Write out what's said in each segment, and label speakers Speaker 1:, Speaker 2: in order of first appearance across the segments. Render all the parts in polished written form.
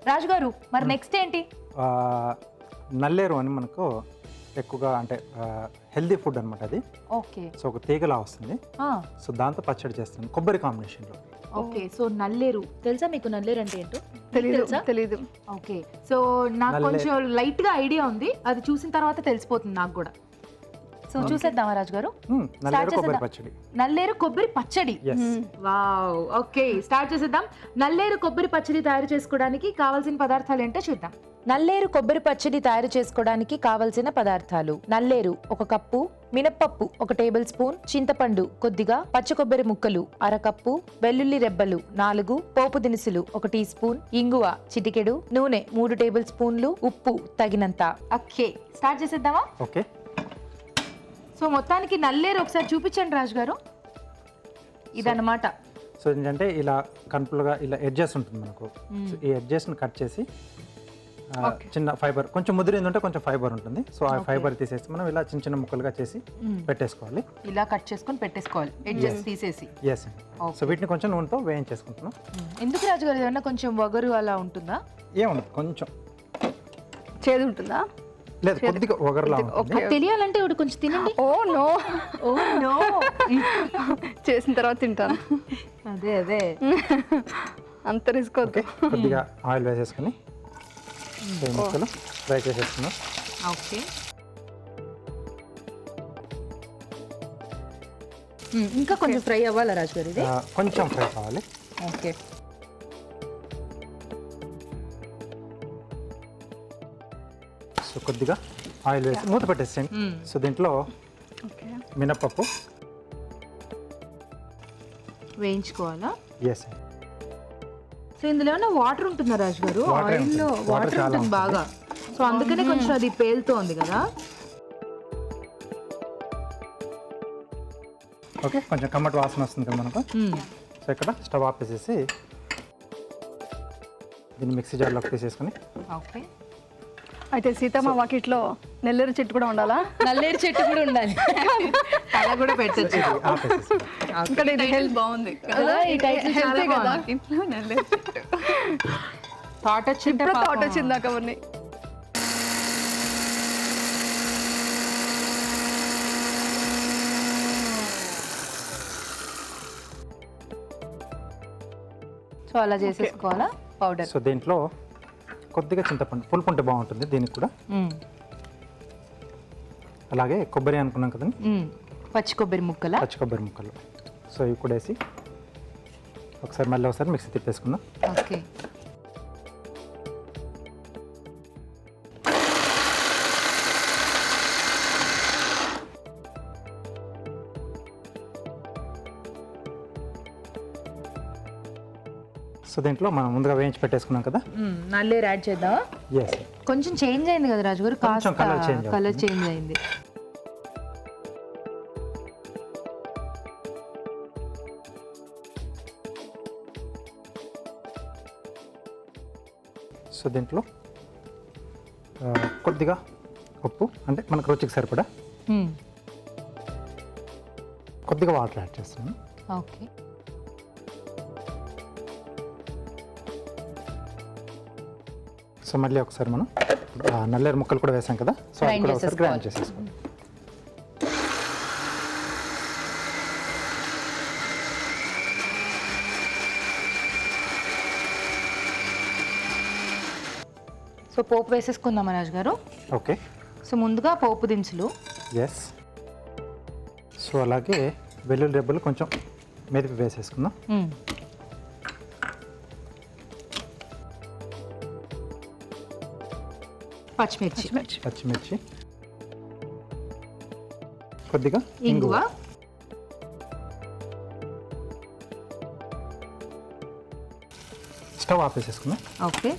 Speaker 1: రాజు గారు మరి నెక్స్ట్ ఏంటి?
Speaker 2: నల్లేరు అని మనకు ఎక్కువగా అంటే హెల్దీ ఫుడ్ అనమాట అది.
Speaker 1: ఓకే.
Speaker 2: సో ఒక తీగలా వస్తుంది. సో దాంతో పచ్చడి చేస్తాను కొబ్బరి కాంబినేషన్లో.
Speaker 1: ఓకే. సో నల్లేరు తెలుసా మీకు? నల్లేరు అంటే ఏంటో
Speaker 3: తెలీదు.
Speaker 1: ఓకే. సో నాకు కొంచెం లైట్ గా ఐడియా ఉంది, అది చూసిన తర్వాత తెలిసిపోతుంది నాకు కూడా. సో చూసేద్దామా రాజు గారు? నల్లేరు కొబ్బరి పచ్చడి. వావ్. ఓకే, స్టార్ట్ చేసేద్దాం. నల్లేరు కొబ్బరి పచ్చడి తయారు చేసుకోవడానికి కావాల్సిన పదార్థాలు ఏంటో చూద్దాం. నల్లేరు కొబ్బరి పచ్చడి తయారు చేసుకోవడానికి కావలసిన పదార్థాలు: నల్లేరు 1 కప్పు, మినప్పప్పు 1 టేబుల్ స్పూన్, చింతపండు కొద్దిగా, పచ్చి కొబ్బరి ముక్కలు 1/2 కప్పు, వెల్లుల్లి రెబ్బలు 4, పోపు దినుసులు 1 టీ స్పూన్, ఇంగువ చిటికెడు, నూనె 3 టేబుల్ స్పూన్లు, ఉప్పు తగినంత. ఓకే, స్టార్ట్ చేసేద్దామా?
Speaker 2: ఓకే.
Speaker 1: సో మొత్తానికి నల్లేరు ఒకసారి చూపించండి రాజు గారు. ఇదన్నమాట.
Speaker 2: సో ఏంటంటే ఇలా కనుపులుగా ఇలా ఎడ్జెస్ ఉంటుంది మనకు. సో ఈ ఎడ్జెస్ని కట్ చేసి చిన్న ఫైబర్ కొంచెం ముదిరింది ఉంటే కొంచెం ఫైబర్ ఉంటుంది. సో ఆ ఫైబర్ తీసేసి మనం ఇలా చిన్న చిన్న ముక్కలుగా చేసి పెట్టేసుకోవాలి.
Speaker 1: ఇలా కట్ చేసుకొని పెట్టేసుకోవాలి ఎడ్జెస్ తీసేసి.
Speaker 2: ఎస్ అండి. సో వీటిని కొంచెం నూనెతో వేయించేసుకుంటున్నాం.
Speaker 1: ఎందుకు రాజు గారు? ఏమన్నా కొంచెం వగరు అలా ఉంటుందా?
Speaker 2: ఏముండదు, కొంచెం
Speaker 3: చేదు ఉంటుందా?
Speaker 2: లేదు, కొద్దిగా వగరులా ఉంటుంది.
Speaker 1: తెలియాలంటే ఇప్పుడు కొంచెం తినండి.
Speaker 3: ఓ నో,
Speaker 1: ఓ నో,
Speaker 3: చేసిన తర్వాత తింటాను.
Speaker 1: అదే
Speaker 3: అంత రిస్క్ వద్దు.
Speaker 2: కొద్దిగా ఆయిల్ వేసేసుకుని ముక్కలు ఫ్రై చేసేసుకున్నాం.
Speaker 1: ఓకే. ఇంకా కొంచెం ఫ్రై అవ్వాలా రాజు గారు? ఇది
Speaker 2: కొంచెం ఫ్రై కావాలి.
Speaker 1: ఓకే.
Speaker 2: సో కొద్దిగా ఆయిల్ వేసి మూత పెట్టేసేయండి. సో దీంట్లో మినప్పప్పు
Speaker 1: వేయించుకోవాలా?
Speaker 2: ఎస్.
Speaker 1: సో ఇందులో ఏమైనా వాటర్ ఉంటుందా రాజు గారు? ఆయిల్లో వాటర్ ఉంటుంది బాగా, సో అందుకనే కొంచెం అది పేలుతోంది కదా.
Speaker 2: ఓకే, కొంచెం కమ్మటి వాసన వస్తుంది కదా మనకు. సో ఇక్కడ స్టవ్ ఆపేసేసి దీన్ని మిక్సీ జార్లోకి తీసేసుకుని.
Speaker 1: ఓకే.
Speaker 3: అయితే సీతమ్మ వాకిట్లో నెల్లేరు చెట్టు కూడా ఉండాలా?
Speaker 1: నల్లేరు చెట్టు కూడా ఉండాలి, అలా కూడా పెట్టచ్చు.
Speaker 3: ఇక్కడ ఇది హెల్త్ బాగుంది కదా, ఈ టైటిల్ చాలా బాగుంది. ఇంట్లో నెల్లేరు చెట్టు
Speaker 1: థాట్
Speaker 3: వచ్చింది నాకు అవన్నీ.
Speaker 1: సో అలా చేసేసుకోవాలా పౌడర్?
Speaker 2: సో దీంట్లో కొద్దిగా చింతపండు, పులుపు ఉంటే బాగుంటుంది దీనికి కూడా. అలాగే కొబ్బరి అనుకున్నాం కదండి,
Speaker 1: పచ్చి కొబ్బరి ముక్కలు.
Speaker 2: పచ్చి కొబ్బరి ముక్కలు. సో ఇవి కూడా వేసి ఒకసారి మళ్ళీ ఒకసారి మిక్సీ తిప్పేసుకుందాం.
Speaker 1: ఓకే.
Speaker 2: సో దీంట్లో మనం ముందుగా వేయించి పెట్టేసుకున్నాం కదా,
Speaker 1: నల్లేరు యాడ్ చేద్దామా?
Speaker 2: ఎస్.
Speaker 1: కొంచెం చేంజ్ అయింది కదా రాజు గారు, కాస్త కలర్ చేంజ్ అయింది.
Speaker 2: సో దీంట్లో కొద్దిగా ఉప్పు, అంటే మనకు రుచికి సరిపడా, కొద్దిగా వాటర్ యాడ్ చేస్తున్నాం.
Speaker 1: ఓకే.
Speaker 2: సో మళ్ళీ ఒకసారి మనం నల్లేరు ముక్కలు కూడా వేసాం కదా, సో అది కూడా ఒకసారి గ్రైండ్ చేసేసుకోండి.
Speaker 1: సో పోపు వేసేసుకుందాం రాజు గారు.
Speaker 2: ఓకే.
Speaker 1: సో ముందుగా పోపు దినుసులు.
Speaker 2: ఎస్. సో అలాగే వెల్లుల్లి రెబ్బలు కొంచెం మెదిపి వేసేసుకుందాం.
Speaker 1: పచ్చిమిర్చి,
Speaker 2: కొద్దిగా
Speaker 1: ఇంగువ,
Speaker 2: స్టవ్ ఆపేసేసుకుందాం.
Speaker 1: ఓకే.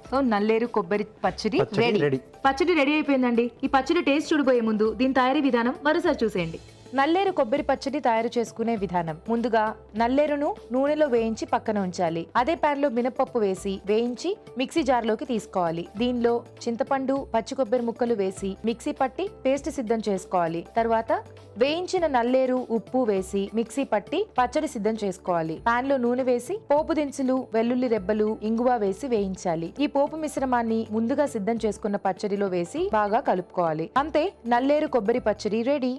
Speaker 1: సో నల్లేరు కొబ్బరి పచ్చడి రెడీ. పచ్చడి రెడీ అయిపోయిందండి. ఈ పచ్చడి టేస్ట్ చూడబోయే ముందు దీని తయారీ విధానం మరోసారి చూసేయండి. నల్లేరు కొబ్బరి పచ్చడి తయారు చేసుకునే విధానం. ముందుగా నల్లేరును నూనెలో వేయించి పక్కన ఉంచాలి. అదే పాన్ లో మినపప్పు వేసి వేయించి మిక్సీ జార్ లోకి తీసుకోవాలి. దీనిలో చింతపండు, పచ్చి కొబ్బరి ముక్కలు వేసి మిక్సీ పట్టి పేస్ట్ సిద్ధం చేసుకోవాలి. తర్వాత వేయించిన నల్లేరు, ఉప్పు వేసి మిక్సీ పట్టి పచ్చడి సిద్ధం చేసుకోవాలి. పాన్ లో నూనె వేసి పోపు దినుసులు, వెల్లుల్లి రెబ్బలు, ఇంగువ వేసి వేయించాలి. ఈ పోపు మిశ్రమాన్ని ముందుగా సిద్ధం చేసుకున్న పచ్చడిలో వేసి బాగా కలుపుకోవాలి. అంతే, నల్లేరు కొబ్బరి పచ్చడి రెడీ.